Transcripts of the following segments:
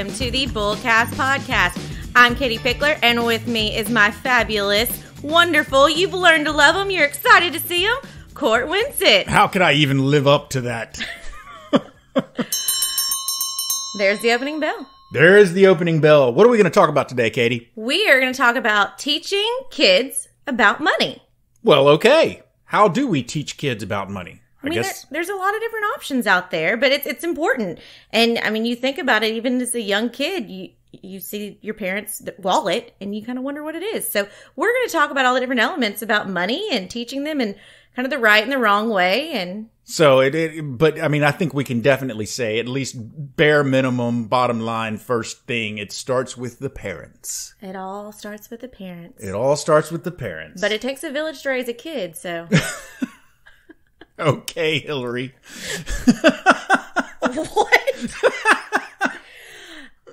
welcome to the Bullcast Podcast. I'm Katie Pickler, and with me is my fabulous, wonderful, you've learned to love him, you're excited to see him, Court Winsett. How could I even live up to that? There's the opening bell. There is the opening bell. What are we going to talk about today, Katie? We are going to talk about teaching kids about money. Well, okay. How do we teach kids about money? I mean, there's a lot of different options out there, but it's important. And I mean, you think about it, even as a young kid, you see your parents' wallet and you kind of wonder what it is. So we're going to talk about all the different elements about money and teaching them in kind of the right and the wrong way. And so but I mean, I think we can definitely say, at least bare minimum, bottom line, first thing, it starts with the parents. It all starts with the parents. It all starts with the parents. But it takes a village to raise a kid, so. Okay, Hillary. What?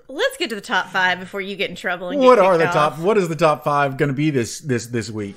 Let's get to the top 5 before you get in trouble. And What is the top 5 going to be this week?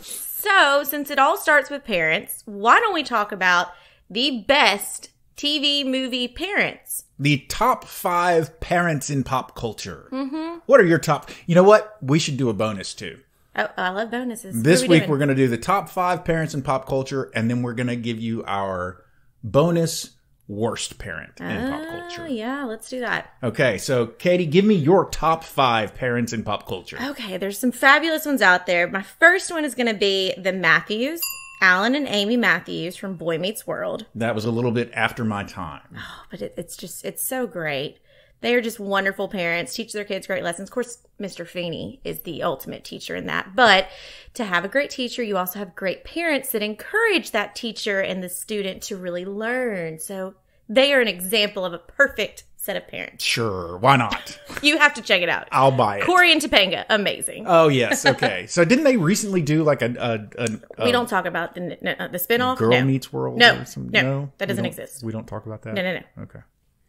So, since it all starts with parents, why don't we talk about the best TV movie parents? The top 5 parents in pop culture. Mm-hmm. What are your top? You know what? We should do a bonus too. Oh, I love bonuses. This week we're going to do the top 5 parents in pop culture, and then we're going to give you our bonus worst parent in pop culture. Yeah, let's do that. Okay, so Katie, give me your top 5 parents in pop culture. Okay, there's some fabulous ones out there. My first one is going to be the Matthews, Alan and Amy Matthews from Boy Meets World. That was a little bit after my time. Oh, but it's so great. They are just wonderful parents, teach their kids great lessons. Of course, Mr. Feeney is the ultimate teacher in that. But to have a great teacher, you also have great parents that encourage that teacher and the student to really learn. So they are an example of a perfect set of parents. Sure, why not? You have to check it out. I'll buy it. Corey and Topanga, amazing. Oh, yes, okay. So didn't they recently do like we don't talk about the spinoff? Girl Meets World? No, or some, no, that doesn't exist. We don't talk about that? No. Okay.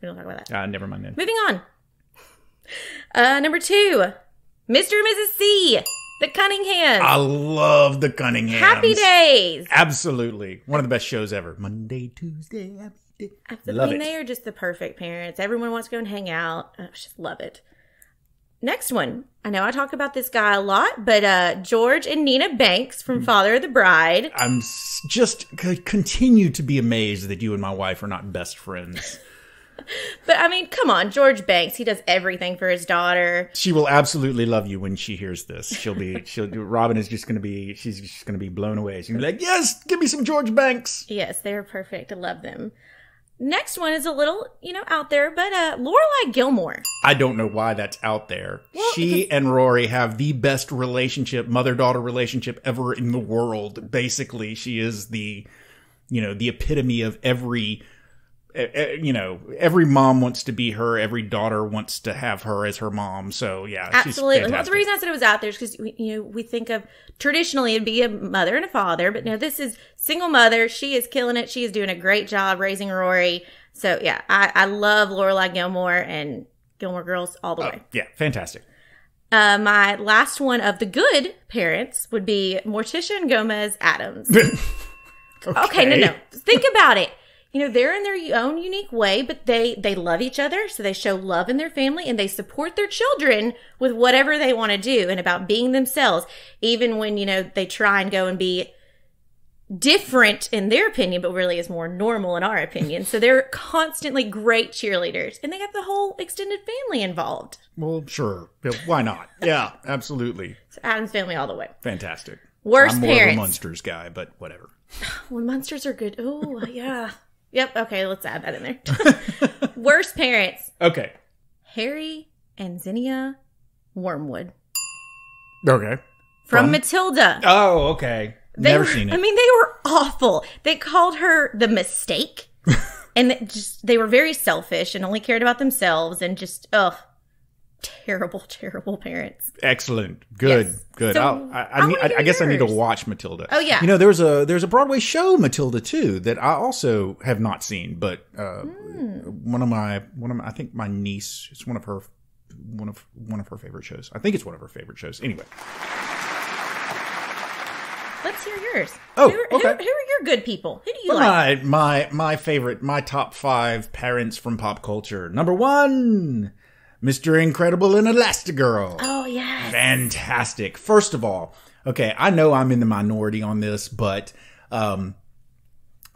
We don't talk about that. Never mind then. Moving on. Number 2, Mr. and Mrs. C, the Cunninghams. I love the Cunninghams. Happy Days. Absolutely. One of the best shows ever. Monday, Tuesday, Wednesday. Love it. They are just the perfect parents. Everyone wants to go and hang out. I just love it. Next one. I know I talk about this guy a lot, but George and Nina Banks from Father of the Bride. I'm just continue to be amazed that you and my wife are not best friends. But I mean, come on, George Banks. He does everything for his daughter. She will absolutely love you when she hears this. Robin is just going to be, she's just going to be blown away. She's going to be like, yes, give me some George Banks. Yes, they're perfect. I love them. Next one is a little, out there, but Lorelai Gilmore. I don't know why that's out there. Well, she and Rory have the best relationship, mother-daughter relationship ever in the world. Basically, she is the epitome of every mom wants to be her. Every daughter wants to have her as her mom. So yeah, absolutely. She's well, the reason I said it was out there is because we think of traditionally it'd be a mother and a father, but now this is single mother. She is killing it. She is doing a great job raising Rory. So yeah, I love Lorelai Gilmore and Gilmore Girls all the way. Yeah, fantastic. My last one of the good parents would be Morticia and Gomez Adams. Okay, no. Think about it. They're in their own unique way, but they love each other, so they show love in their family, and they support their children with whatever they want to do and about being themselves, even when, they try and go and be different in their opinion, but really is more normal in our opinion. So they're constantly great cheerleaders, and they have the whole extended family involved. Well, sure. Why not? Yeah, absolutely. So Addams Family all the way. Fantastic. Worst I'm more parents. of a Munsters guy, but whatever. Well, Munsters are good. Oh, yeah. Yep. Okay, let's add that in there. Worst parents. Okay. Harry and Zinnia Wormwood. Okay. From Matilda. Oh, okay. Never seen it. I mean, they were awful. They called her the mistake. And they were very selfish and only cared about themselves and just, terrible, terrible parents. Excellent. Good. Yes. Good. So, I guess I need to watch Matilda. Oh, yeah. There's a Broadway show, Matilda, too, that I also have not seen, but one of my I think my niece, it's one of her favorite shows. I think it's one of her favorite shows. Anyway. Let's hear yours. Oh, who okay. Who are your good people? Who do you like? My favorite, my top 5 parents from pop culture. Number 1, Mr. Incredible and Elastigirl. Oh, yes. Fantastic. First of all, okay, I know I'm in the minority on this, but of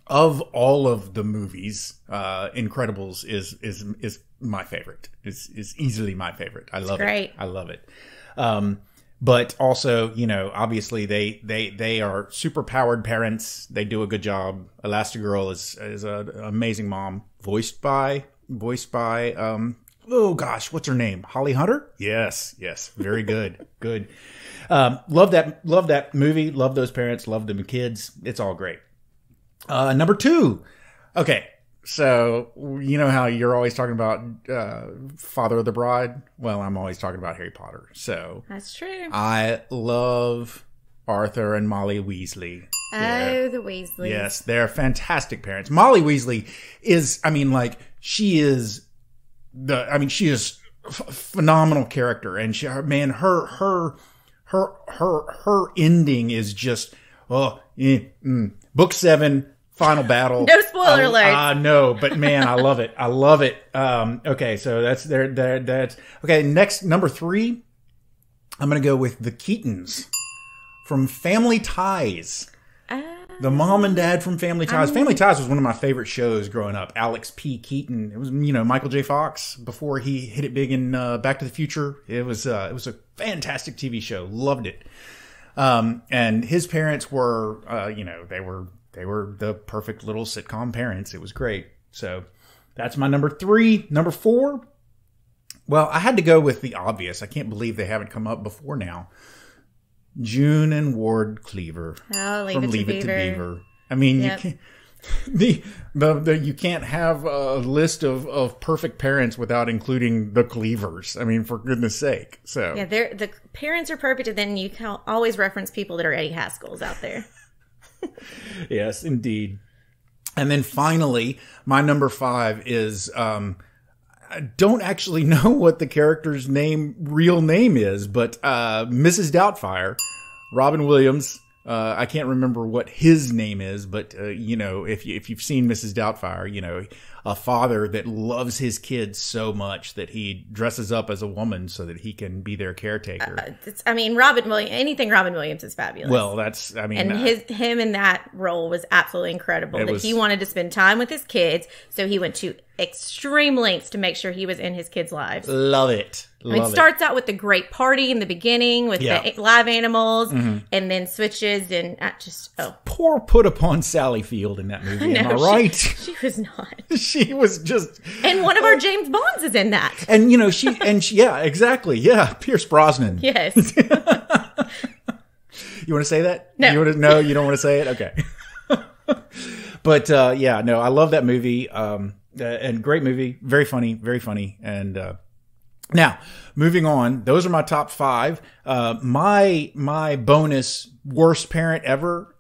all of the movies, Incredibles is my favorite. Is easily my favorite. I love it. I love it. But also, you know, obviously they are super powered parents. They do a good job. Elastigirl is an amazing mom, voiced by oh gosh, what's her name? Holly Hunter? Yes, very good, good. Love that movie. Love those parents. Love them kids. It's all great. Number 2. Okay. So, you know how you're always talking about Father of the Bride? Well, I'm always talking about Harry Potter. So that's true. I love Arthur and Molly Weasley. Oh, the Weasleys. Yes, they're fantastic parents. Molly Weasley is, she is phenomenal character. And her ending is just, book 7, final battle. No spoiler alert. No, but man, I love it. I love it. Okay, so that's that's okay. Next, number 3, I'm going to go with the Keatons from Family Ties. The mom and dad from Family Ties. Family Ties was one of my favorite shows growing up. Alex P. Keaton. It was, Michael J. Fox before he hit it big in Back to the Future. It was a fantastic TV show. Loved it. And his parents were, they were the perfect little sitcom parents. It was great. So that's my number 3. Number 4. Well, I had to go with the obvious. I can't believe they haven't come up before now. June and Ward Cleaver. Oh, Leave It to Beaver. I mean, yep. You can't have a list of perfect parents without including the Cleavers. I mean, for goodness sake. So yeah, the parents are perfect, and then you can always reference people that are Eddie Haskells out there. Yes, indeed. And then finally, my number 5 is I don't actually know what the character's real name is, but Mrs. Doubtfire, Robin Williams. I can't remember what his name is, but if you've seen Mrs. Doubtfire, a father that loves his kids so much that he dresses up as a woman so that he can be their caretaker. Robin Williams. Anything Robin Williams is fabulous. Well, him in that role was absolutely incredible. He wanted to spend time with his kids, so he went to extreme lengths to make sure he was in his kids' lives. Love it. It starts out with the great party in the beginning with the live animals, and then switches and Poor put upon Sally Field in that movie. Am I right? She was not. She was just. And one of our James Bonds is in that. And yeah, exactly. Yeah, Pierce Brosnan. Yes. You want to say that? No. You don't want to say it? Okay. But I love that movie. And great movie, very funny. And now moving on, those are my top 5. My bonus worst parent ever.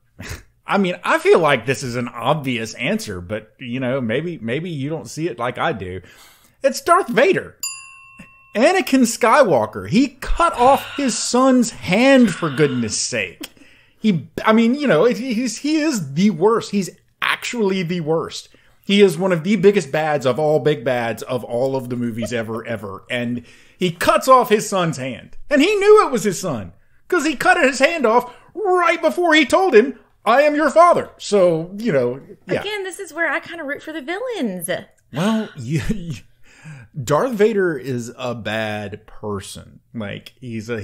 I feel like this is an obvious answer, but maybe you don't see it like I do. It's Darth Vader. Anakin Skywalker. He cut off his son's hand, for goodness sake. He is the worst. He's actually the worst. He is one of the biggest bads of all big bads of all of the movies ever. And he cuts off his son's hand. And he knew it was his son. Because he cut his hand off right before he told him, I am your father. So, yeah. Again, this is where I kind of root for the villains. Well, Darth Vader is a bad person. Like, he's a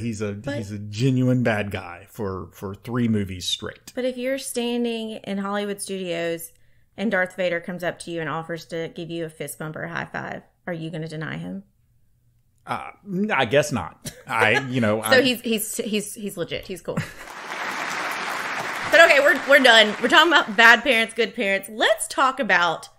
genuine bad guy for 3 movies straight. But if you're standing in Hollywood studios and Darth Vader comes up to you and offers to give you a fist bump or a high five, are you going to deny him? I guess not. So he's legit. He's cool. But okay, we're done. We're talking about bad parents, good parents. Let's talk about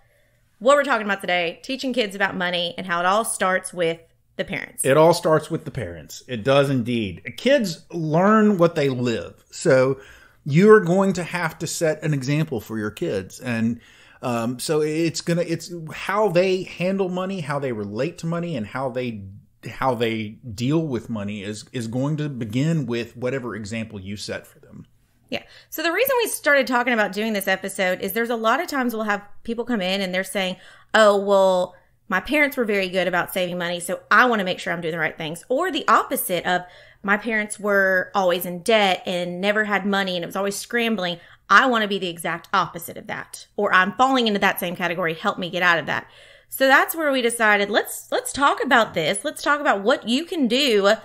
what we're talking about today: teaching kids about money and how it all starts with the parents. It all starts with the parents. It does indeed. Kids learn what they live. So you're going to have to set an example for your kids. And so it's how they handle money, how they relate to money, and how they deal with money is going to begin with whatever example you set for them. Yeah. So the reason we started talking about doing this episode is there's a lot of times we'll have people come in and they're saying, oh, well, my parents were very good about saving money, so I want to make sure I'm doing the right things. Or the opposite of my parents were always in debt and never had money and it was always scrambling. I want to be the exact opposite of that. Or I'm falling into that same category. Help me get out of that. So that's where we decided, let's talk about this. Let's talk about what you can do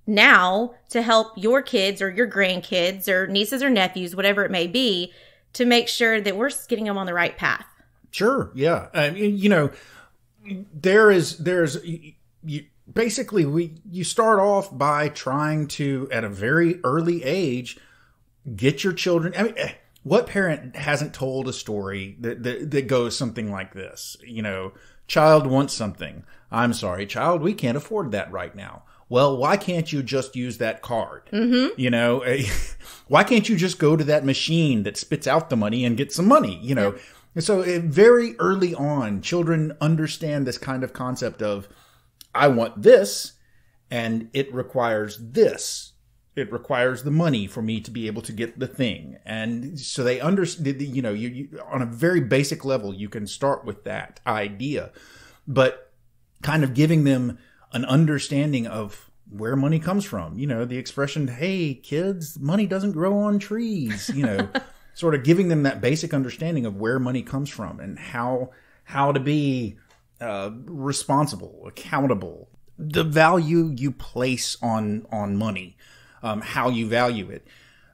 now to help your kids or your grandkids or nieces or nephews, whatever it may be, to make sure that we're getting them on the right path. Sure. Yeah. You know, there's basically you start off by trying to, at a very early age, get your children. I mean, what parent hasn't told a story that goes something like this? You know, child wants something. I'm sorry, child, we can't afford that right now. Well, why can't you just use that card? Mm-hmm. You know, why can't you just go to that machine that spits out the money and get some money? You know, and so very early on, children understand this kind of concept of, I want this, and it requires this. It requires the money for me to be able to get the thing. And so they understand, you know, you on a very basic level, you can start with that idea, but kind of giving them an understanding of where money comes from. You know, the expression, hey, kids, money doesn't grow on trees, you know, sort of giving them that basic understanding of where money comes from and how to be responsible, accountable, the value you place on money, how you value it.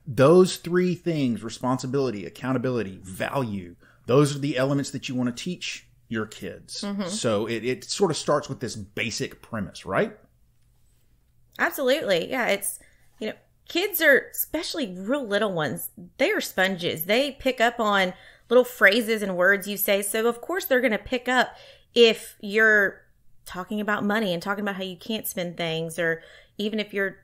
Those three things, responsibility, accountability, value, those are the elements that you want to teach your kids. Mm-hmm. So it sort of starts with this basic premise, right? Absolutely. Yeah. It's, you know, kids are, especially real little ones, they are sponges. They pick up on little phrases and words you say. So of course they're going to pick up if you're talking about money and talking about how you can't spend things, or even if you're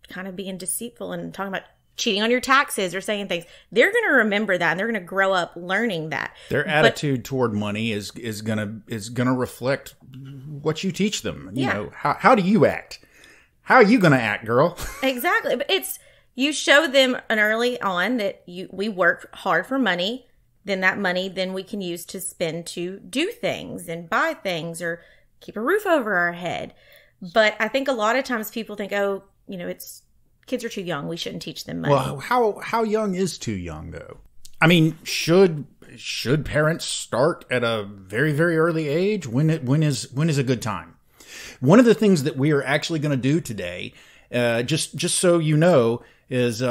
kind of being deceitful and talking about cheating on your taxes or saying things, they're going to remember that and they're going to grow up learning that. Their attitude toward money is going to reflect what you teach them. You know, how do you act? How are you going to act, girl? Exactly. But you show them early on that we work hard for money, then that money then we can use to spend to do things and buy things or keep a roof over our head. But I think a lot of times people think, oh, you know, kids are too young, we shouldn't teach them money. Well, how young is too young, though? I mean, should parents start at a very, very early age? When is a good time? One of the things that we are actually going to do today, just so you know, is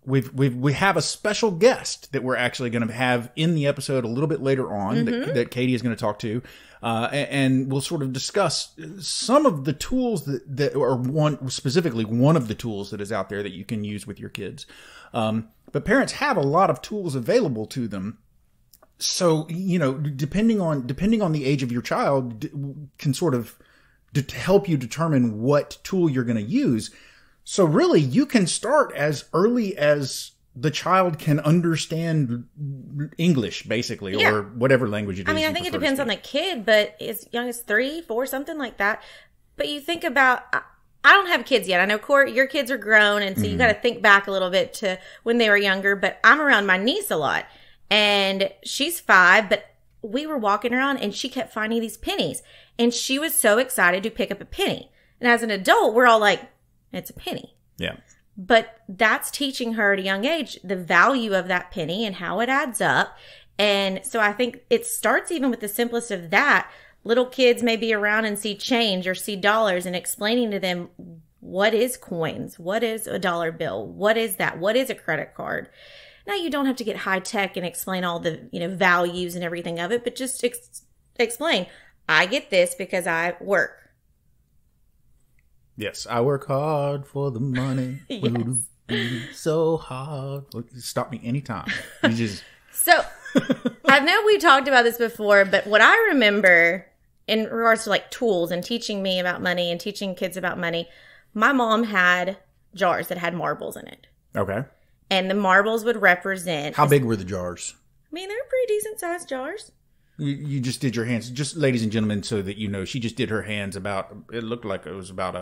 we have a special guest that we're actually going to have in the episode a little bit later on, that Katie is going to talk to, and we'll sort of discuss some of the tools that are one of the tools that is out there that you can use with your kids. But parents have a lot of tools available to them. So, you know, depending on the age of your child, can sort of help you determine what tool you're going to use. So really, you can start as early as the child can understand English, basically, or whatever language it is. I mean, I think it depends on the kid, but as young as 3, 4, something like that. But you think about, I don't have kids yet. I know, Court, your kids are grown, and so you got to think back a little bit to when they were younger. But I'm around my niece a lot, and she's 5, but we were walking around, and she kept finding these pennies, and she was so excited to pick up a penny. And as an adult, we're all like, it's a penny. Yeah. But that's teaching her at a young age the value of that penny and how it adds up. And so I think it starts even with the simplest of that. Little kids may be around and see change or see dollars, and explaining to them, what is coins? What is a dollar bill? What is that? What is a credit card? Now, you don't have to get high tech and explain all the, you know, values and everything of it, but just explain, I get this because I work. Yes, I work hard for the money. Yes. So hard. Stop me anytime. You just... So, I know we talked about this before, but what I remember in regards to like tools and teaching me about money and teaching kids about money, my mom had jars that had marbles in it. Okay. And the marbles would represent... How big were the jars? I mean, they were pretty decent sized jars. You just did your hands, just ladies and gentlemen, so that you know, she just did her hands about. It looked like it was about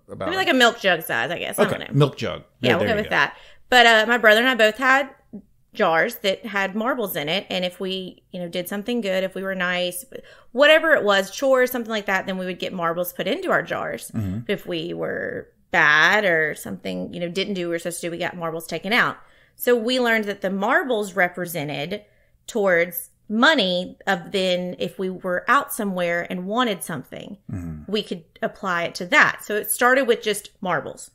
maybe like a milk jug size, I guess. Okay, I don't know. Milk jug. Yeah, we'll go with that. But my brother and I both had jars that had marbles in it. And if we, did something good, if we were nice, whatever it was, chores, something like that, then we would get marbles put into our jars. Mm-hmm. If we were bad or something, didn't do what we were supposed to do, we got marbles taken out. So we learned that the marbles represented towards money of then if we were out somewhere and wanted something, we could apply it to that. So it started with just marbles.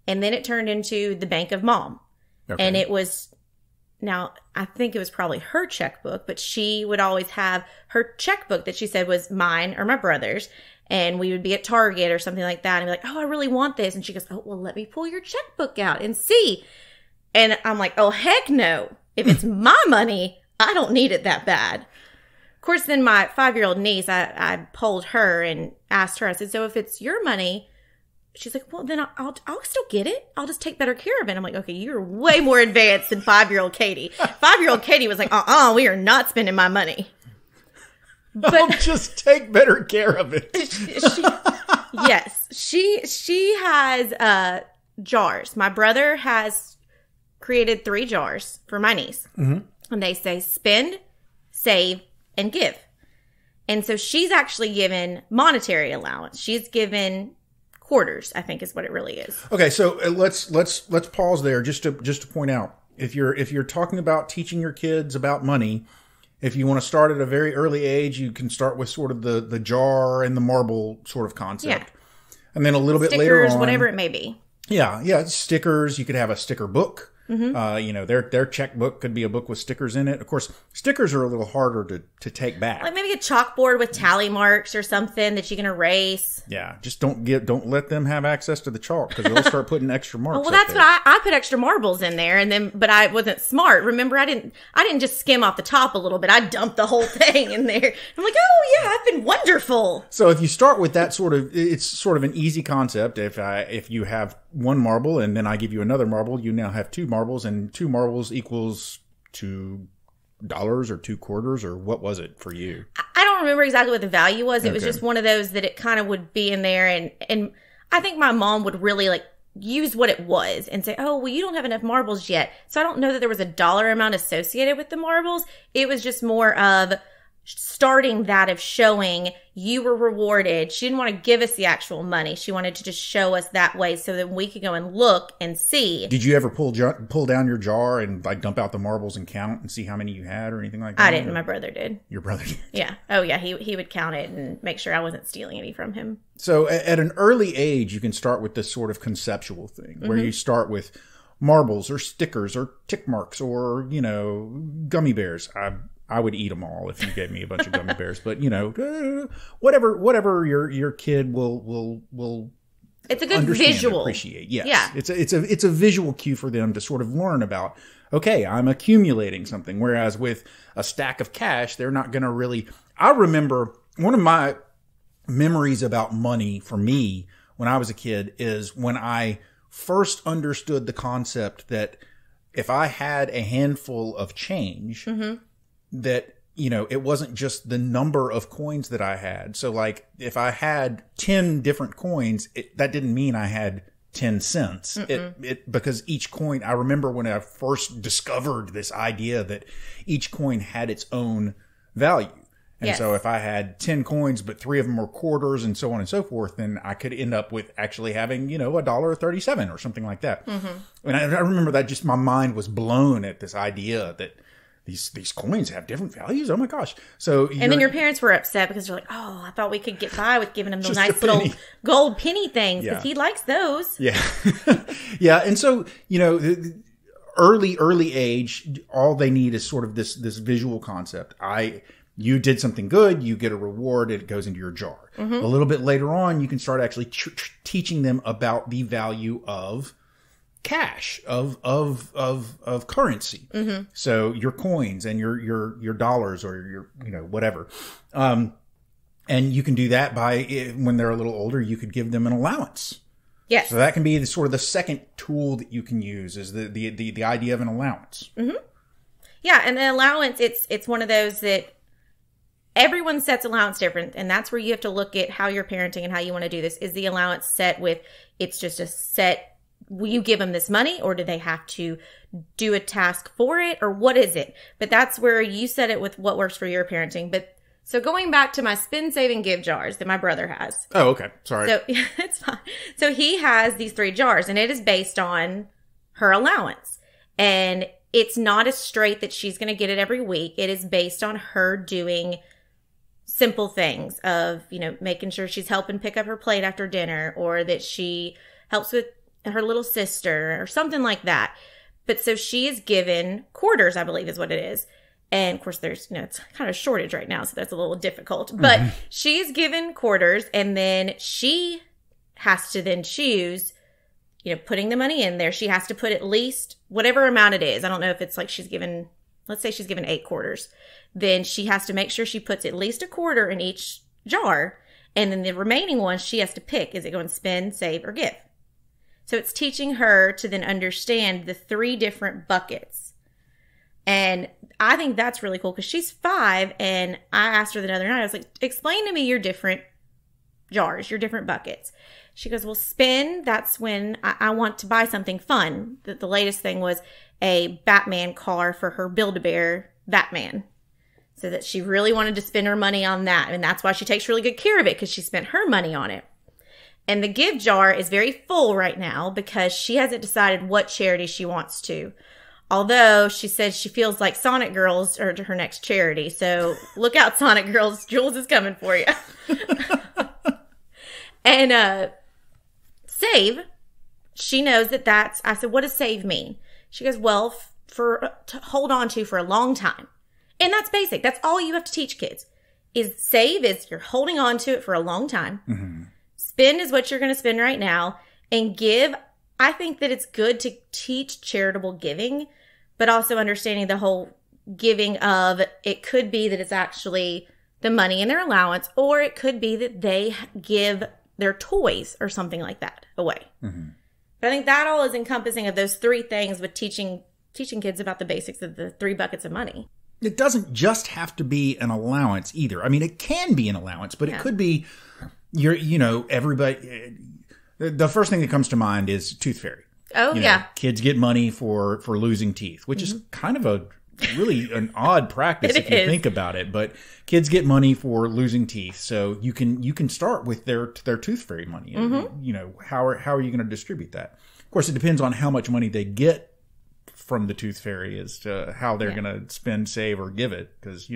And then it turned into the Bank of Mom. Okay. And it was, now I think it was probably her checkbook, but she would always have her checkbook that she said was mine or my brother's. And we would be at Target or something like that and be like, oh, I really want this. And she goes, oh, well, let me pull your checkbook out and see. And I'm like, oh, heck no. If it's my money, I don't need it that bad. Of course, then my 5-year-old niece, I polled her and asked her, I said, so if it's your money, she's like, well, then I'll still get it. I'll just take better care of it. I'm like, okay, you're way more advanced than 5-year-old Katie. 5-year-old Katie was like, we are not spending my money. But I'll just take better care of it. Yes. She has jars. My brother has created 3 jars for my niece. Mm-hmm. And they say spend, save, and give. And so she's actually given monetary allowance. She's given quarters, I think is what it really is. Okay, so let's pause there just to point out, if you're talking about teaching your kids about money, if you want to start at a very early age, you can start with sort of the jar and the marble sort of concept. Yeah. And then a little bit later on, whatever it may be. Yeah, stickers. You could have a sticker book. Mm-hmm. Their checkbook could be a book with stickers in it. Of course, stickers are a little harder to take back. Like maybe a chalkboard with tally marks or something that you can erase. Yeah, just don't let them have access to the chalk because they'll start putting extra marks. Well, that's what I put extra marbles in there, but I wasn't smart. Remember, I didn't just skim off the top a little bit. I dumped the whole thing in there. I'm like, oh yeah, I've been wonderful. So if you start with that it's sort of an easy concept. If you have one marble and then I give you another marble, you now have 2 marbles, and 2 marbles equals $2 or 2 quarters, or what was it for you? I don't remember exactly what the value was. It was just one of those that it kind of would be in there, and I think my mom would really use what it was and say, oh, well, you don't have enough marbles yet. So I don't know that there was a dollar amount associated with the marbles. It was just more of starting that of showing you were rewarded. She didn't want to give us the actual money. She wanted to just show us that way so that we could go and look and see. Did you ever pull down your jar and dump out the marbles and count and see how many you had or anything like that? I didn't. My brother did. Your brother did? Yeah. Oh, yeah. He would count it and make sure I wasn't stealing any from him. So at an early age, you can start with this sort of conceptual thing where you start with marbles or stickers or tick marks or, gummy bears. I would eat them all if you gave me a bunch of gummy bears, but whatever your kid will. It's a good visual. Appreciate. Yes. Yeah. It's a visual cue for them to sort of learn about. Okay, I'm accumulating something. Whereas with a stack of cash, they're not going to really. I remember one of my memories about money for me when I was a kid is when I first understood the concept that if I had a handful of change. Mm-hmm. That, it wasn't just the number of coins that I had. So if I had 10 different coins, that didn't mean I had 10 cents. Because each coin, I remember when I first discovered this idea that each coin had its own value. And so if I had 10 coins, but 3 of them were quarters and so on and so forth, then I could end up with actually having, $1.37 or something like that. Mm-hmm. And I remember that just my mind was blown at this idea that these coins have different values. Oh my gosh! And then your parents were upset because they're like, "Oh, I thought we could get by with giving him those nice little gold penny things because he likes those." Yeah, yeah. And so early age, all they need is sort of this visual concept. You did something good, you get a reward, it goes into your jar. Mm-hmm. A little bit later on, you can start actually teaching them about the value of cash, of currency. Mm-hmm. So your coins and your dollars or your whatever. And you can do that by, when they're a little older, you could give them an allowance. Yes. So that can be the second tool that you can use is the idea of an allowance. Mm-hmm. Yeah. And the allowance, it's one of those that everyone sets allowance different. And that's where you have to look at how you're parenting and how you want to do this. Is the allowance set with, it's just a set will you give them this money, or do they have to do a task for it, or what is it? But that's where you said it with what works for your parenting. But so going back to my spend, save, and give jars that my brother has. Oh, okay. Sorry. So it's fine. So he has these 3 jars, and it is based on her allowance. And it's not as straight that she's going to get it every week. It is based on her doing simple things of, making sure she's helping pick up her plate after dinner, or that she helps with her little sister or something like that. But so she is given quarters, I believe is what it is. And of course there's, it's kind of a shortage right now, so that's a little difficult. But she is given quarters, and then she has to then choose, putting the money in there. She has to put at least whatever amount it is. I don't know if it's like let's say she's given 8 quarters. Then she has to make sure she puts at least a quarter in each jar. And then the remaining ones she has to pick. Is it going to spend, save, or give? So it's teaching her to then understand the 3 different buckets. And I think that's really cool because she's 5. And I asked her the other night, I was like, explain to me your different jars, your different buckets. She goes, well, spend, that's when I want to buy something fun. The latest thing was a Batman car for her Build-A-Bear Batman. So that she really wanted to spend her money on that. And that's why she takes really good care of it, because she spent her money on it. And the give jar is very full right now because she hasn't decided what charity she wants to. Although she says she feels like Sonic Girls are her next charity. So look out, Sonic Girls. Jules is coming for you. And save, she knows that I said, what does save mean? She goes, well, to hold on to for a long time. And that's basic. That's all you have to teach kids. Is save is you're holding on to it for a long time. Mm-hmm. Spend is what you're going to spend right now. And give, I think that it's good to teach charitable giving, but also understanding the whole giving of, it could be that it's actually the money in their allowance, or it could be that they give their toys or something like that away. Mm-hmm. But I think that all is encompassing of those 3 things with teaching kids about the basics of the 3 buckets of money. It doesn't just have to be an allowance either. I mean, it can be an allowance, but it could be everybody. The first thing that comes to mind is Tooth Fairy. Oh, yeah. Kids get money for losing teeth, which is kind of an odd practice if you think about it. But kids get money for losing teeth, so you can start with their Tooth Fairy money. And, how are you going to distribute that? Of course, it depends on how much money they get from the Tooth Fairy as to how they're going to spend, save, or give it. Because,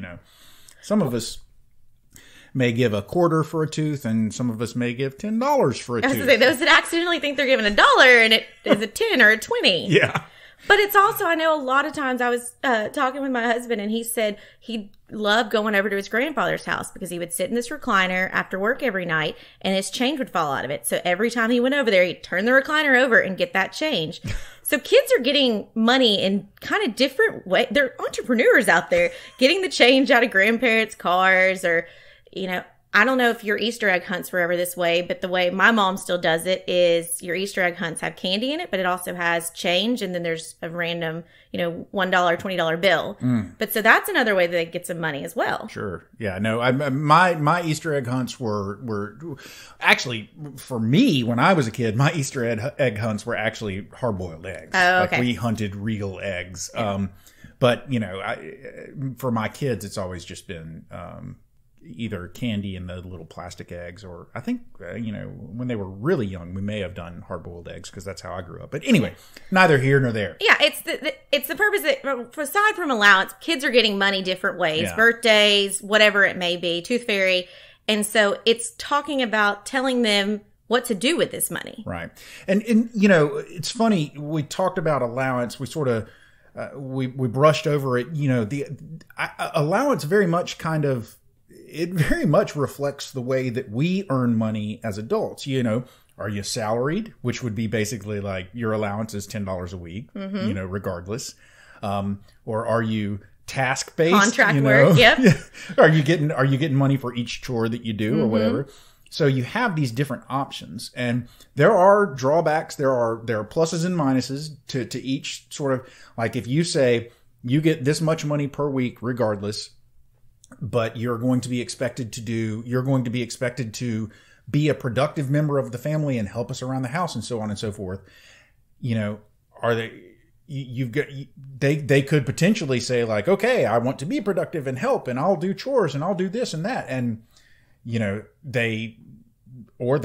some of us may give a quarter for a tooth, and some of us may give $10 for a tooth. I was going to say, those that accidentally think they're giving $1 and it is a 10 or a 20. Yeah. But it's also, I know a lot of times I was talking with my husband, and he said he loved going over to his grandfather's house because he would sit in this recliner after work every night, and his change would fall out of it. So every time he went over there, he'd turn the recliner over and get that change. So kids are getting money in kind of different ways. They're entrepreneurs out there getting the change out of grandparents' cars, or, I don't know if your Easter egg hunts were ever this way, but the way my mom still does it is your Easter egg hunts have candy in it, but it also has change, and then there's a random, $1, $20 bill. But so that's another way that they get some money as well. Sure. Yeah. No, my Easter egg hunts were actually, for me, when I was a kid, my Easter egg hunts were actually hard-boiled eggs. Oh, okay. Like we hunted real eggs. Yeah. But, for my kids, it's always just been either candy in the little plastic eggs, or I think, when they were really young, we may have done hard-boiled eggs because that's how I grew up. But anyway, neither here nor there. Yeah, it's the purpose that, aside from allowance, kids are getting money different ways, birthdays, whatever it may be, Tooth Fairy. And so it's talking about telling them what to do with this money. Right. And it's funny, we talked about allowance, we sort of, we brushed over it, the allowance very much it very much reflects the way that we earn money as adults. Are you salaried, which would be basically like your allowance is $10 a week, regardless. Or are you task based? Contract work. Yep. Are you getting money for each chore that you do or whatever? So you have these different options, and there are drawbacks. There are pluses and minuses to each sort of, like, if you say you get this much money per week regardless, but you're going to be expected to be a productive member of the family and help us around the house and so on and so forth. are they could potentially say like, okay, I want to be productive and help, and I'll do chores and I'll do this and that. And, they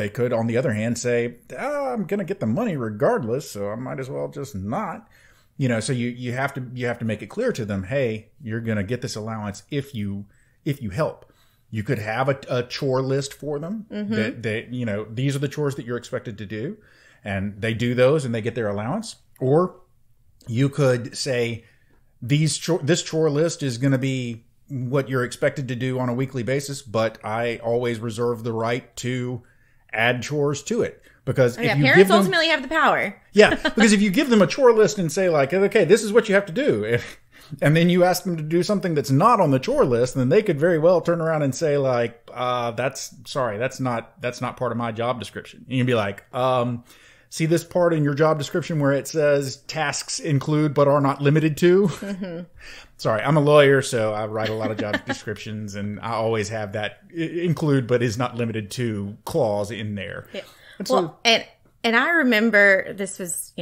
could, on the other hand, say, I'm going to get the money regardless, so I might as well just not. So you have to make it clear to them, hey, you're going to get this allowance if you help. You could have a chore list for them that these are the chores that you're expected to do, and they do those and they get their allowance. Or you could say this chore list is going to be what you're expected to do on a weekly basis, but I always reserve the right to add chores to it. Because if you parents ultimately have the power. Yeah, because if you give them a chore list and say like, okay, this is what you have to do, and then you ask them to do something that's not on the chore list, then they could very well turn around and say like, that's not part of my job description. And you'd be like, see this part in your job description where it says tasks include but are not limited to? Mm-hmm. Sorry, I'm a lawyer, so I write a lot of job descriptions, and I always have that include but is not limited to clause in there. Yeah. And I remember this was,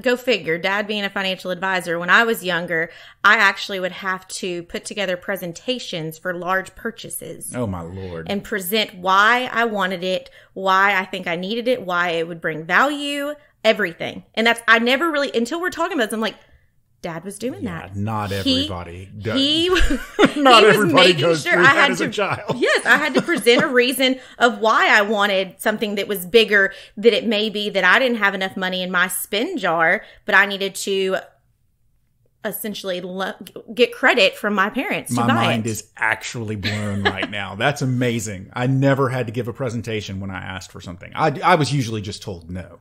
go figure, Dad being a financial advisor. When I was younger, I actually would have to put together presentations for large purchases. Oh, my Lord. And present why I wanted it, why I think I needed it, why it would bring value, everything. And I never really, until we're talking about this, I'm like, Dad was doing that. Not everybody does. Not everybody goes through that as a child. Yes, I had to present a reason of why I wanted something that was bigger, that it may be that I didn't have enough money in my spend jar, but I needed to essentially get credit from my parents to buy it. My mind is actually blown right now. That's amazing. I never had to give a presentation when I asked for something. I was usually just told no.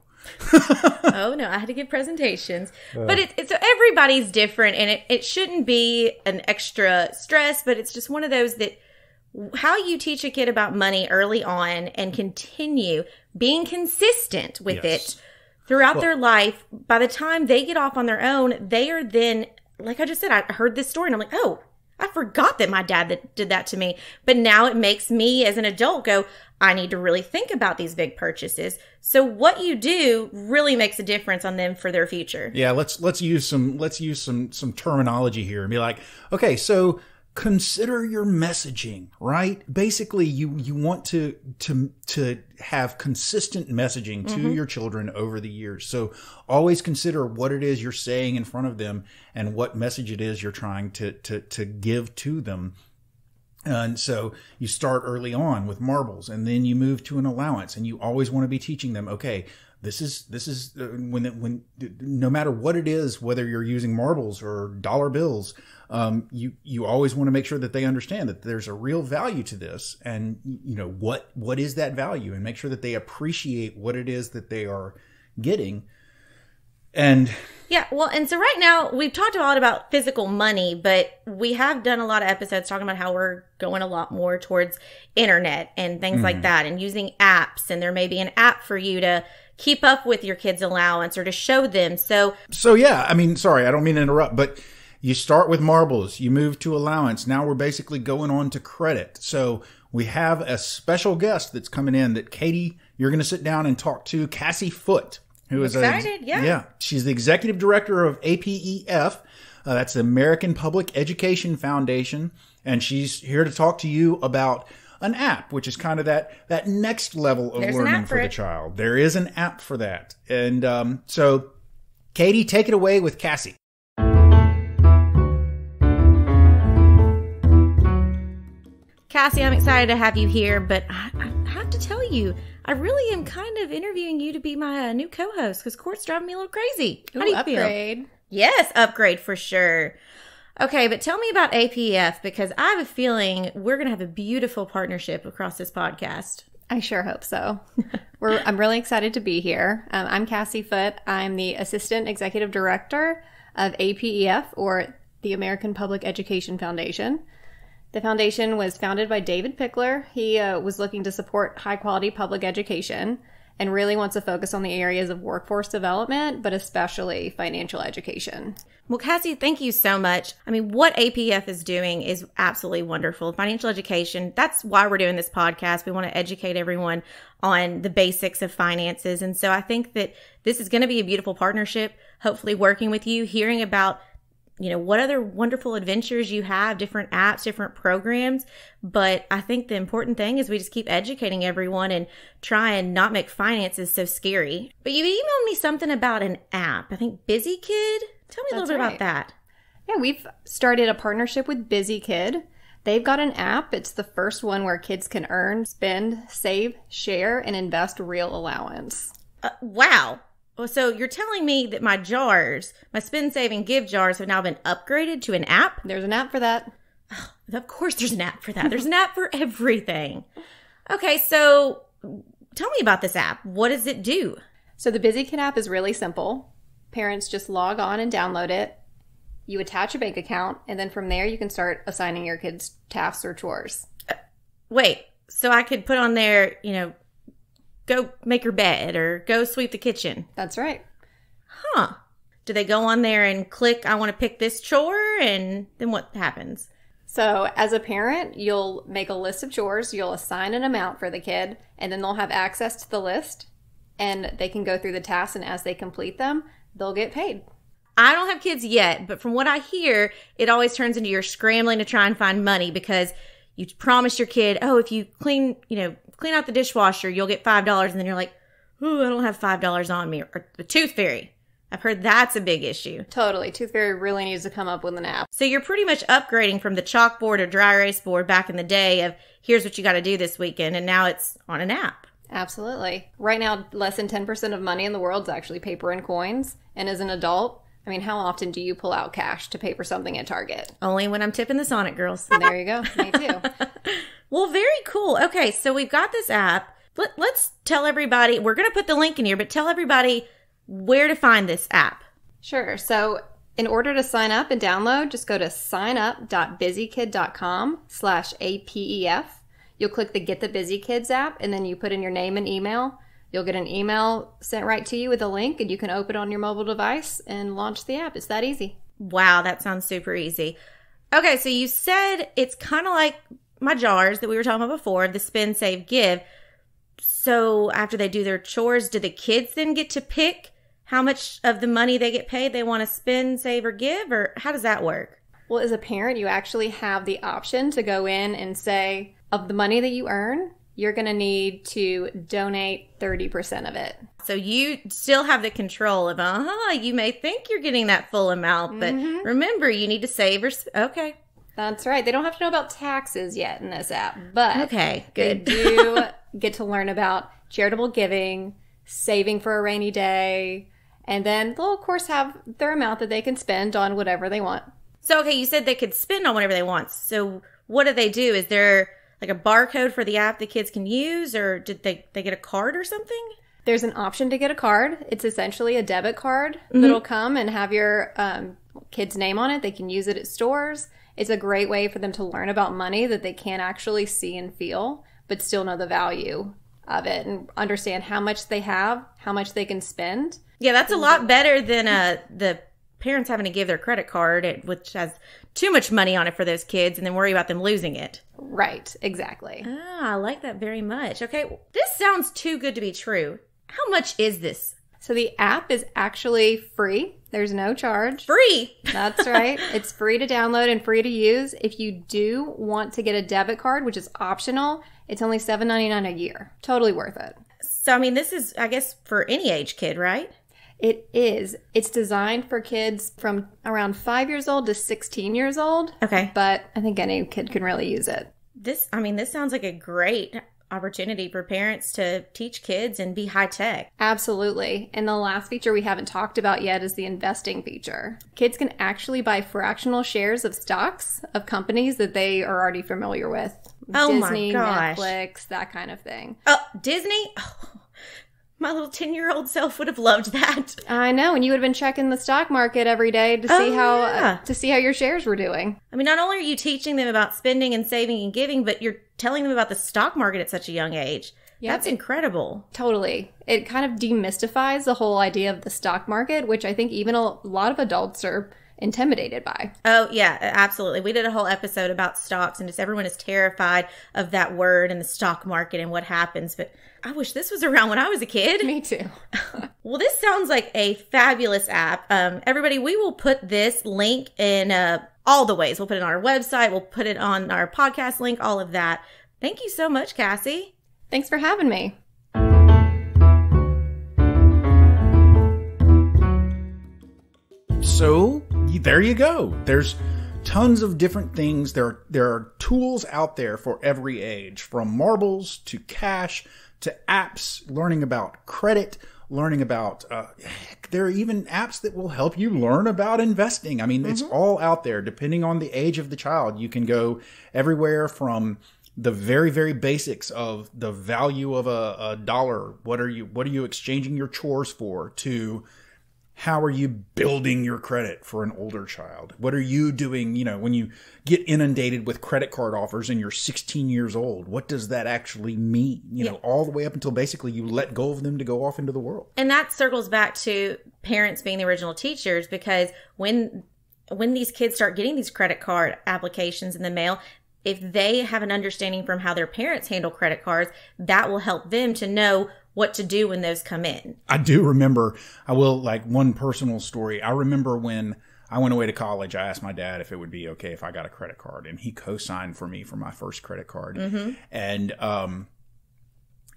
Oh no, I had to give presentations. But it's so everybody's different, and it shouldn't be an extra stress, but it's just one of those that how you teach a kid about money early on and continue being consistent with it throughout their life. By the time they get off on their own, they are then, like I just said, I heard this story and I'm like, oh, I forgot that my dad did that to me. But now it makes me as an adult go, I need to really think about these big purchases. So what you do really makes a difference on them for their future. Yeah, let's use some terminology here and be like, okay, so consider your messaging, right? Basically, you want to have consistent messaging to your children over the years. So always consider what it is you're saying in front of them and what message it is you're trying to give to them. And so you start early on with marbles, and then you move to an allowance, and you always want to be teaching them, okay, this is when no matter what it is, whether you're using marbles or dollar bills, you always want to make sure that they understand that there's a real value to this, and what is that value, and make sure that they appreciate what it is that they are getting. And yeah, well, and so right now we've talked a lot about physical money, but we have done a lot of episodes talking about how we're going a lot more towards internet and things like that, and using apps. And there may be an app for you to keep up with your kids' allowance or to show them. So yeah, I mean, sorry, I don't mean to interrupt, but you start with marbles, you move to allowance. Now we're basically going on to credit. So we have a special guest that's coming in that Katie, you're going to sit down and talk to, Cassie Foote. Who is excited? Yeah. She's the executive director of APEF. That's the American Public Education Foundation. And she's here to talk to you about an app, which is kind of that next level of learning for the child. There is an app for that. And so, Katie, take it away with Cassie. Cassie, I'm excited to have you here, but I have to tell you, I really am kind of interviewing you to be my new co-host because Court's driving me a little crazy. How do you feel? Yes, upgrade for sure. Okay, but tell me about APF because I have a feeling we're going to have a beautiful partnership across this podcast. I sure hope so. I'm really excited to be here. I'm Cassie Foote. I'm the Assistant Executive Director of APEF, or the American Public Education Foundation. The foundation was founded by David Pickler. He was looking to support high-quality public education, and really wants to focus on the areas of workforce development, but especially financial education. Well, Cassie, thank you so much. I mean, what APF is doing is absolutely wonderful. Financial education, that's why we're doing this podcast. We want to educate everyone on the basics of finances. And so I think that this is going to be a beautiful partnership, hopefully working with you, hearing about what other wonderful adventures you have, different apps, different programs. But I think the important thing is we just keep educating everyone and try and not make finances so scary. But you emailed me something about an app. I think BusyKid. Tell me a little bit about that. Yeah, we've started a partnership with BusyKid. They've got an app. It's the first one where kids can earn, spend, save, share, and invest real allowance. Wow. Well, so you're telling me that my jars, my spend, save, and give jars have now been upgraded to an app? There's an app for that. Oh, of course there's an app for that. There's an app for everything. Okay, so tell me about this app. What does it do? So the BusyKid app is really simple. Parents just log on and download it. You attach a bank account, and then from there you can start assigning your kids tasks or chores. Wait, so I could put on there, go make your bed or go sweep the kitchen. That's right. Huh. Do they go on there and click, I want to pick this chore, and then what happens? So as a parent, you'll make a list of chores, you'll assign an amount for the kid, and then they'll have access to the list, and they can go through the tasks, and as they complete them, they'll get paid. I don't have kids yet, but from what I hear, it always turns into you're scrambling to try and find money because you promise your kid, oh, if you clean out the dishwasher, you'll get $5. And then you're like, ooh, I don't have $5 on me. Or the Tooth Fairy. I've heard that's a big issue. Totally. Tooth Fairy really needs to come up with an app. So you're pretty much upgrading from the chalkboard or dry erase board back in the day of here's what you got to do this weekend. And now it's on an app. Absolutely. Right now, less than 10% of money in the world is actually paper and coins. And as an adult, I mean, how often do you pull out cash to pay for something at Target? Only when I'm tipping the Sonic girls. There you go. Me too. Well, very cool. Okay, so we've got this app. Let's tell everybody, we're going to put the link in here, but tell everybody where to find this app. Sure. So in order to sign up and download, just go to signup.busykid.com/APEF. You'll click the Get the Busy Kids app, and then you put in your name and email. You'll get an email sent right to you with a link, and you can open it on your mobile device and launch the app. It's that easy. Wow, that sounds super easy. Okay, so you said it's kind of like my jars that we were talking about before, the spend, save, give. So after they do their chores, do the kids then get to pick how much of the money they get paid they want to spend, save, or give? Or how does that work? Well, as a parent, you actually have the option to go in and say, of the money that you earn, you're going to need to donate 30% of it. So you still have the control of, you may think you're getting that full amount, but remember, you need to save or, okay. That's right. They don't have to know about taxes yet in this app, but okay, good. They do get to learn about charitable giving, saving for a rainy day, and then they'll, of course, have their amount that they can spend on whatever they want. So, okay, you said they could spend on whatever they want. So what do they do? Is there like a barcode for the app the kids can use, or did they get a card or something? There's an option to get a card. It's essentially a debit card that'll come and have your kid's name on it. They can use it at stores. It's a great way for them to learn about money that they can't actually see and feel, but still know the value of it and understand how much they have, how much they can spend. Yeah, that's a lot better than the parents having to give their credit card, which has too much money on it for those kids, and then worry about them losing it. Right, exactly. I like that very much. Okay, this sounds too good to be true. How much is this? So the app is actually free. There's no charge. Free? That's right. It's free to download and free to use. If you do want to get a debit card, which is optional, it's only $7.99 a year. Totally worth it. So, I mean, this is, I guess, for any age kid, right? It is. It's designed for kids from around 5 years old to 16 years old. Okay. But I think any kid can really use it. This sounds like a great opportunity for parents to teach kids and be high tech. Absolutely. And the last feature we haven't talked about yet is the investing feature. Kids can actually buy fractional shares of stocks of companies that they are already familiar with. Oh Disney, my gosh. Netflix, that kind of thing. Oh, Disney? Oh, my little 10-year-old self would have loved that. I know, and you would have been checking the stock market every day to see how your shares were doing. I mean, not only are you teaching them about spending and saving and giving, but you're telling them about the stock market at such a young age. That's incredible. Totally. It kind of demystifies the whole idea of the stock market, which I think even a lot of adults are intimidated by. Oh, yeah, absolutely. We did a whole episode about stocks, and just everyone is terrified of that word and the stock market and what happens. But I wish this was around when I was a kid. Me too. Well, this sounds like a fabulous app. Everybody, we will put this link in all the ways. We'll put it on our website. We'll put it on our podcast link, all of that. Thank you so much, Cassie. Thanks for having me. So there you go. There's tons of different things. There are tools out there for every age, from marbles to cash to apps, learning about credit, learning about, there are even apps that will help you learn about investing. I mean, it's all out there depending on the age of the child. You can go everywhere from the very, very basics of the value of a dollar. What are you exchanging your chores for, to how are you building your credit for an older child? What are you doing, when you get inundated with credit card offers and you're 16 years old? What does that actually mean? All the way up until basically you let go of them to go off into the world. And that circles back to parents being the original teachers, because when these kids start getting these credit card applications in the mail, if they have an understanding from how their parents handle credit cards, that will help them to know what to do when those come in. I do remember, one personal story. I remember when I went away to college, I asked my dad if it would be okay if I got a credit card, and he co-signed for me for my first credit card. And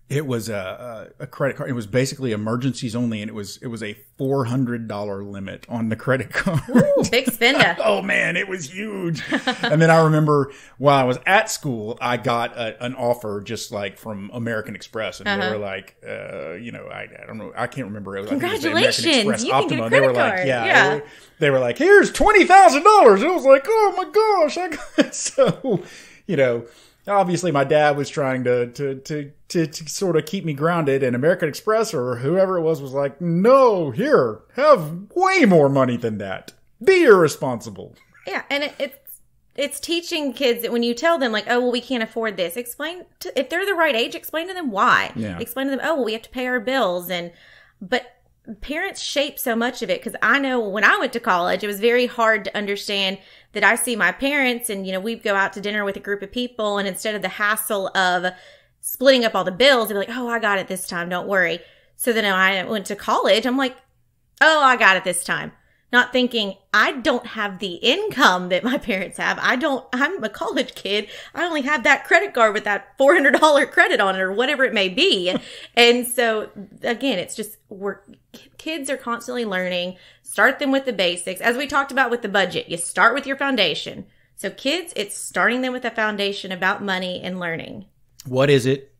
it was a credit card. It was basically emergencies only, and it was a $400 limit on the credit card. Ooh, big spender. Oh man, it was huge. And then I remember while I was at school, I got an offer just like from American Express, and they were like, I don't know, I can't remember. It was, congratulations, I think it was the American Express you Optima. can get a They were credit like, card. yeah. They were like, here's $20,000. It was like, oh my gosh, I got so obviously my dad was trying to sort of keep me grounded, and American Express or whoever it was like, no, here, have way more money than that. Be irresponsible. Yeah, and it's teaching kids that when you tell them, like, oh, well, we can't afford this, if they're the right age, explain to them why. Yeah. Explain to them, oh, well, we have to pay our bills. But parents shape so much of it, because I know when I went to college, it was very hard to understand that I see my parents and, we'd go out to dinner with a group of people, and instead of the hassle of splitting up all the bills, they'd be like, oh, I got it this time, don't worry. So then when I went to college, I'm like, oh, I got it this time. Not thinking, I don't have the income that my parents have. I'm a college kid. I only have that credit card with that $400 credit on it, or whatever it may be. And so again, it's just, kids are constantly learning. Start them with the basics. As we talked about with the budget, you start with your foundation. So kids, it's starting them with a foundation about money and learning. What is it?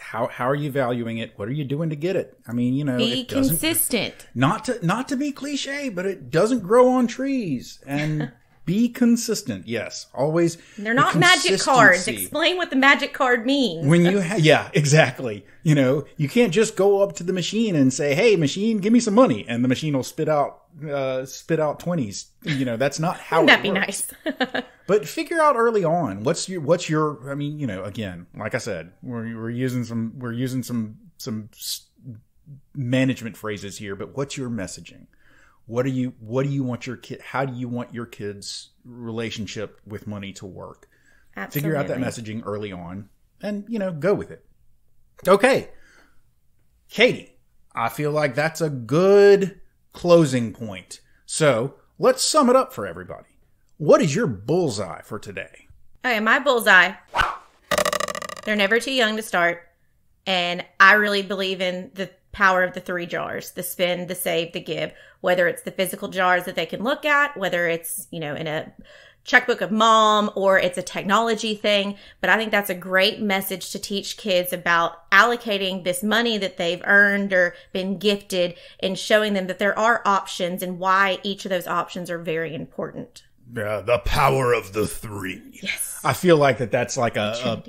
How are you valuing it? What are you doing to get it? I mean, be consistent. Not to be cliche, but it doesn't grow on trees. And be consistent. Yes, always. They're not magic cards. Explain what the magic card means. Yeah, exactly. You can't just go up to the machine and say, "Hey, machine, give me some money," and the machine will spit out 20s. That's not how it works. That'd be nice. But figure out early on what's your. I mean, again, like I said, we're using some management phrases here, but what's your messaging? What do you want your kid? How do you want your kids' relationship with money to work? Absolutely. Figure out that messaging early on, and go with it. Okay, Katie, I feel like that's a good closing point. So let's sum it up for everybody. What is your bullseye for today? Okay, my bullseye. They're never too young to start, and I really believe in the power of the 3 jars: the spend, the save, the give. Whether it's the physical jars that they can look at, whether it's, in a checkbook of mom, or it's a technology thing. But I think that's a great message to teach kids about allocating this money that they've earned or been gifted, and showing them that there are options and why each of those options are very important. The power of the 3. Yes. I feel like that's like a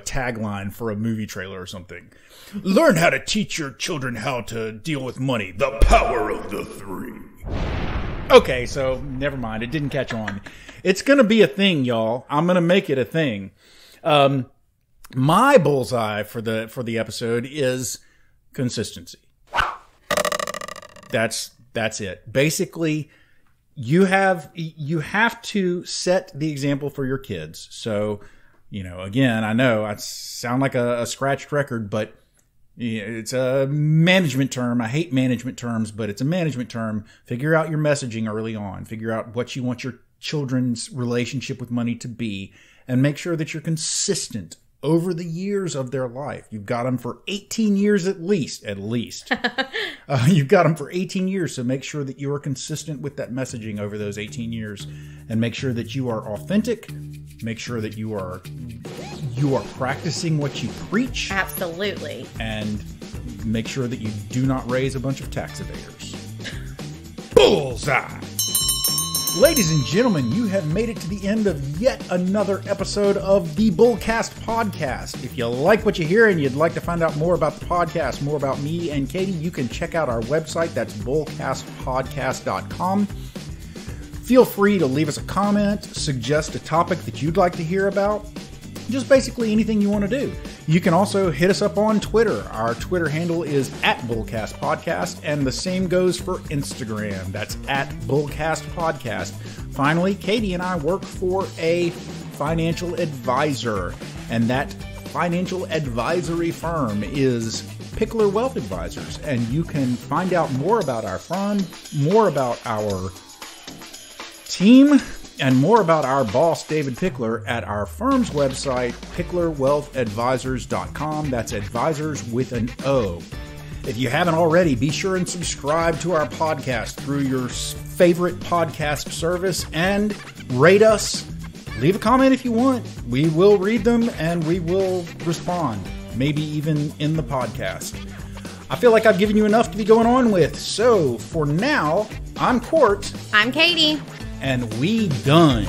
tagline for a movie trailer or something. Learn how to teach your children how to deal with money. The power of the 3. Okay, so never mind. It didn't catch on. It's going to be a thing, y'all. I'm going to make it a thing. My bullseye for the episode is consistency. That's it. Basically, you have to set the example for your kids. So, again, I know I sound like a scratched record, but it's a management term. I hate management terms, but it's a management term. Figure out your messaging early on. Figure out what you want your children's relationship with money to be, and make sure that you're consistent over the years of their life. You've got them for 18 years at least. You've got them for 18 years, so make sure that you are consistent with that messaging over those 18 years, and make sure that you are authentic. Make sure that you are practicing what you preach. Absolutely. And make sure that you do not raise a bunch of tax evaders. Bullseye! Ladies and gentlemen, you have made it to the end of yet another episode of the Bullcast Podcast. If you like what you hear and you'd like to find out more about the podcast, more about me and Katie, you can check out our website. That's bullcastpodcast.com. Feel free to leave us a comment, suggest a topic that you'd like to hear about. Just basically anything you want to do. You can also hit us up on Twitter. Our Twitter handle is @BullcastPodcast, and the same goes for Instagram. That's @BullcastPodcast. Finally, Katie and I work for a financial advisor, and that financial advisory firm is Pickler Wealth Advisors. And you can find out more about our firm, more about our team, and more about our boss, David Pickler, at our firm's website, picklerwealthadvisors.com. That's advisors with an O. If you haven't already, be sure and subscribe to our podcast through your favorite podcast service and rate us. Leave a comment if you want. We will read them and we will respond, maybe even in the podcast. I feel like I've given you enough to be going on with. So for now, I'm Court. I'm Katie. And we done.